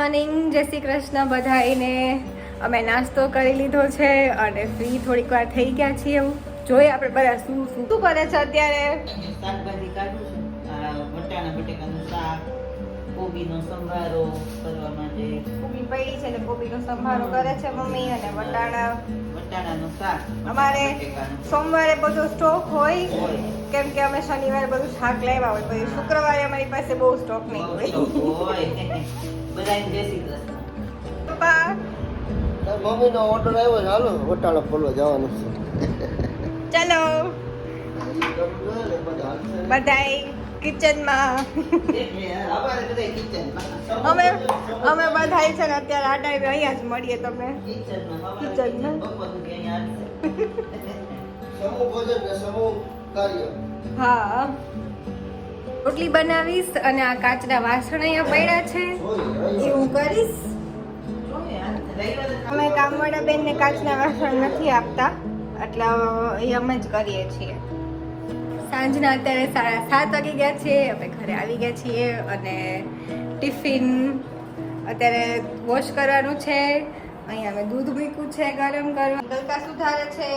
Morning, જય શ્રી કૃષ્ણ બધાઈને. અમે નાસ્તો કરી લીધો છે અને ફ્રી થોડીક વાર થઈ ગયા છીએ. એવું જોઈએ આપણે બધા શું કરે છે અત્યારે. શાકભાજી કાઢું છું. વટાણા બટેકાનું શાક, કોબીનો સંભારો કરવા માટે. કોબી પડી છે ને કોબીનો સંભારો કરે છે મમ્મી, અને વટાણાનું શાક. અમારે બટેકાનું સોમવારે બધો સ્ટોક હોય, હોય. કેમ કે અમે શનિવારે બધું શાક લાવ્યા હોય. પછી શુક્રવારે અમારી પાસે બહુ સ્ટોક નહીં હોય. બધાને જય શ્રી કૃષ્ણ. પપ્પા મમ્મીનો ઓર્ડર આવ્યો છે, હાલો વટાણા ફોલવા જવાનું છે. ચલો બધાય કિચનમાં. અમારે બધા કિચનમાં. અમે બધાય છે ને અત્યારે આ ટાઈમે અહીંયા જ મળીએ. તમે કિચનમાં. કિચનમાં. બપોરનું કે અહીંયા આવશે. સમૂહ ભોજન ને સમૂહ કાર્ય. હા, રોટલી બનાવીશ અને આ કાચના વાસણ અહીંયા પડ્યા છે એ હું કરીશ. અમે કામવાળા બેનને કાચના વાસણ નથી આપતા, એટલે એ અમે જ કરીએ છીએ. સાંજના અત્યારે 7:30 વાગી ગયા છે. અમે ઘરે આવી ગયા છીએ અને ટિફિન અત્યારે વોશ કરવાનું છે. અહીંયા અમે દૂધ મૂક્યું છે ગરમ કરવા. ગલકા સુધારે છે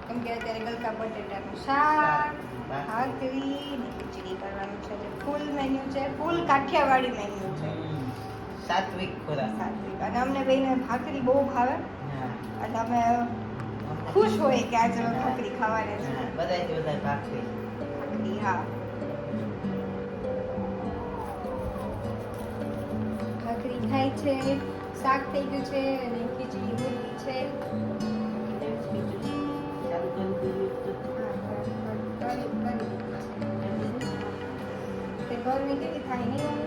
કેમ કે અત્યારે ગલકા બટેટાનું શાક, ભાખરી ને ખીચડી કરવાનું છે. ફૂલ મેન્યુ છે, ફૂલ કાઠિયાવાડી મેન્યુ છે. સાત્વિક ખોરાક. સાત્વિક. અને અમને બેને ભાખરી બહુ ભાવે, હા. એટલે અમે ખુશ હોય કે આજે અમે ભાખરી ખાવાની છે. બધાયથી વધારે ભાખરી. ભાખરી, હા. ભાખરી ખાય છે, શાક થઈ ગયું છે અને ખીચડી મૂકી છે. ચાલુ કરી દીધું. તે ગરમી કેવી થાય નહીં?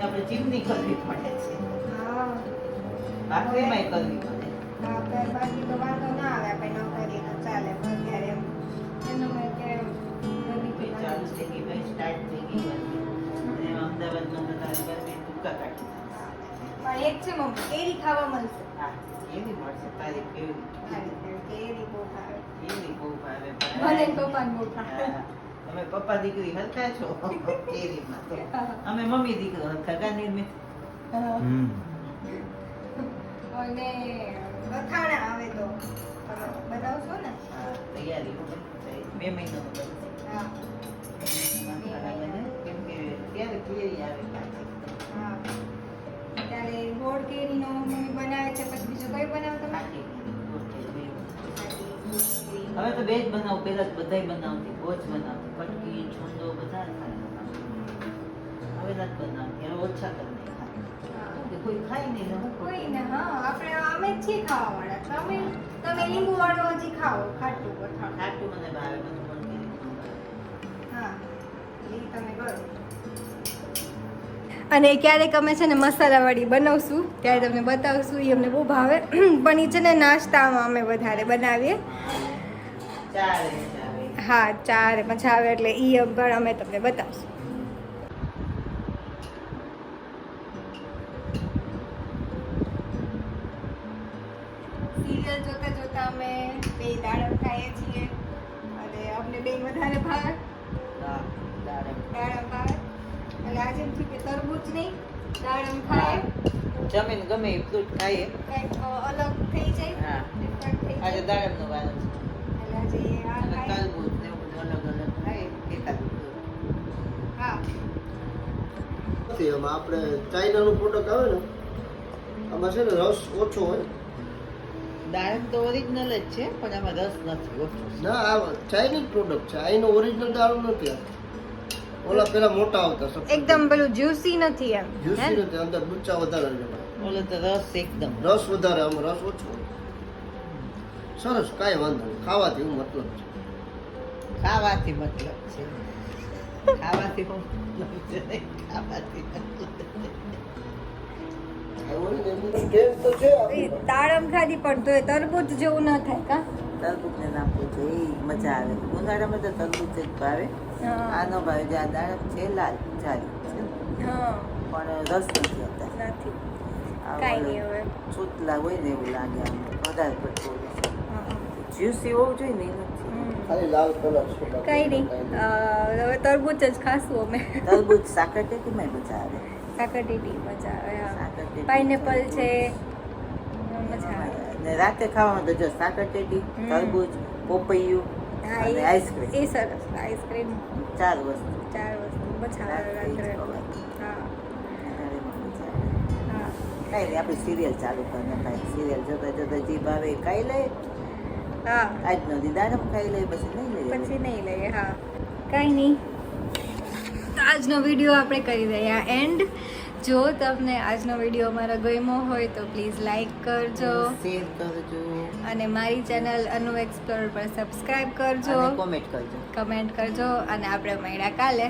આપણે ચીમની કરવી પડે છે. હા, ભાખરીમાંય કરવી પડે. બાકી તો વાંધો ના આવે, આપણે ન કરીએ તો ચાલે. પણ અત્યારે એનું મેં કે ગરમી તો ચાલુ થઈ ગઈ ભાઈ, સ્ટાર્ટ થઈ ગઈ ગરમી. અને એમાં અમદાવાદમાં તો તારે ગરમી ટૂંકા કાઢી. પણ એક છે મમ્મી, કેરી ખાવા મળશે. હા, એવી મળશે તારી કેવી. કેરી બહુ ભાવે. એવી બહુ ભાવે. મને પપ્પાને બહુ ભાવે. હા. તમે પપ્પા દીકરી હરખા છો કેરીમાં તો. અમે મમ્મી દીકરો હરખા કા નિર્મિત. અને અથાણા આવે તો તમે બનાવશો ને? હા, તૈયારી હો બધી. 2 મહિનાનો બનશે. હા. મસાલા બને કેમ કે ત્યારે કેરી આવે પાછી. હા. ત્યારે ગોળ કેરીનો મમ્મી બનાવે છે, પછી બીજું કઈ બનાવો તમે? પાકી હવે તો બે જ બનાવું. પેલા તો બધાય બનાવતી, બહુ જ બનાવતી. કટકી છુંદો બધા ખાય. હવે નથી બનાવતી, હવે ઓછા કરી નાખ્યા. કે કોઈ ખાય નહીં ને હું કોઈ ને. હા, આપણે અમે જ છીએ ખાવાવાળા. તમે લીંબુ વાળો હજી ખાઓ, ખાટું અથાણું. ખાટું મને ભાવે, મને પણ કેરી ખૂબ ભાવે. હા, એ તમે કરો. અને ક્યારેક અમે છે ને મસાલાવાળી બનાવશું, ત્યારે તમને બતાવશું. એ અમને બહુ ભાવે. પણ એ છે ને નાસ્તામાં અમે વધારે બનાવીએ. ચાલે ચાલે. હા, ચારે મજા આવે એટલે એ પણ અમે તમને બતાવશું. સિરિયલ જોતા જોતા અમે બે દાડમ ખાઈએ છીએ અને અમને બે વધારે ભાવે. હા, દાડમ. દાડમ ભાવે એટલે આજે એમ થયું કે તરબૂચ નહીં, દાડમ ખાય, જમીન ગમે એ ફ્રૂટ ખાઈએ. કંઈક અલગ થઈ જાય. હા. different થઈ આજે જાય. દાડમનો વારો છે. એટલે આજે આ અને ખાય. તરબૂચ ને એવું બધું અલગ અલગ ખાઈએ. એકાદું fruit. હા. નથી, આમાં આપણે ચાઇનાનું પ્રોડક્ટ આવે ને, આમાં છે ને રસ ઓછો હોય. દાડમ તો ઓરિજિનલ જ છે, પણ આમાં રસ નથી, ઓછો છે. ના, આ ચાઇનીઝ પ્રોડક્ટ છે. આનો ઓરિજિનલ દારૂ નથી. ઓલા પેલા મોટા આવતા સફેદ. એકદમ પેલું જ્યુસી નથી એમ. જ્યુસી નથી, અંદર ડૂચા વધારે છે. ઓલો તો રસ એકદમ. રસ વધારે, આમાં રસ ઓછો હોય. સરસ, કાંઈ વાંધો નહીં. ખાવાથી એવું મતલબ છે. ખાવાથી મતલબ છે. ખાવાથી હું મતલબ છે નહીં, ખાવાથી મતલબ છે. એવું હોય ને, એનું ટેસ્ટ તો છે આપણી પાસે. દાડમ ખાધી પણ તો એ તરબૂચ જેવું ન થાય કા? તરબૂચને નાખવું જોઈએ, એ મજા આવે. ઉનાળામાં તો તરબૂચ જ ભાવે. આ ન ભાવે. જે આ દાડમ છે લાલ જારી છે, હા, પણ રસ નથી હોતા. નથી. આ કાંઈ નહીં હવે. છૂટલા હોય ને એવું લાગે આમ વધારે પડતું હા. જ્યુસી હોવું જોઈએ ને એ નથી. ખાલી લાલ કલર છે. કઈ નહીં, હવે તરબૂચ જ ખાશું અમે. તરબૂચ સાકર ટેટીમાં મજા આવે. સાકરટેટી મજા આવે હા સાકરટેટી. પાઇનેપલ છે મજા આવે ને રાતે ખાવામાં તો જો સાકરટેટી, હમ. તરબૂચ, પોપૈયું હા અને એ આઈસ્ક્રીમ. એ સરસ આઈસ્ક્રીમ 4 વસ્તુ 4 વસ્તુ મજા આવે રાત્રે જ રાત્રે ખવાય. હા વધારેમાં મજા આવે. હા કાંઈ નહીં, આપણી સિરિયલ ચાલુ કરી નાખાય. સિરિયલ જોતા જોતા જીભ આવે એ ખાઈ લે. હા આજનો દી દાડમ ખાઈ લે, પછી નહીં લઈએ. પછી નહીં લઈએ હા કાંઈ નહીં તો આજનો વિડીયો આપણે કરી રહ્યા એન્ડ જો તમને આજનો વિડીયો અમારો ગમ્યો હોય તો પ્લીઝ લાઈક કરજો શેર કરજો અને મારી ચેનલ અનુ એક્સપ્લોરર પર સબસ્ક્રાઇબ કરજો અને કોમેન્ટ કરજો. કમેન્ટ કરજો અને આપણે મળ્યા કાલે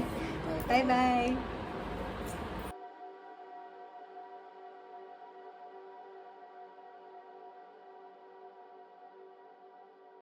બાય બાય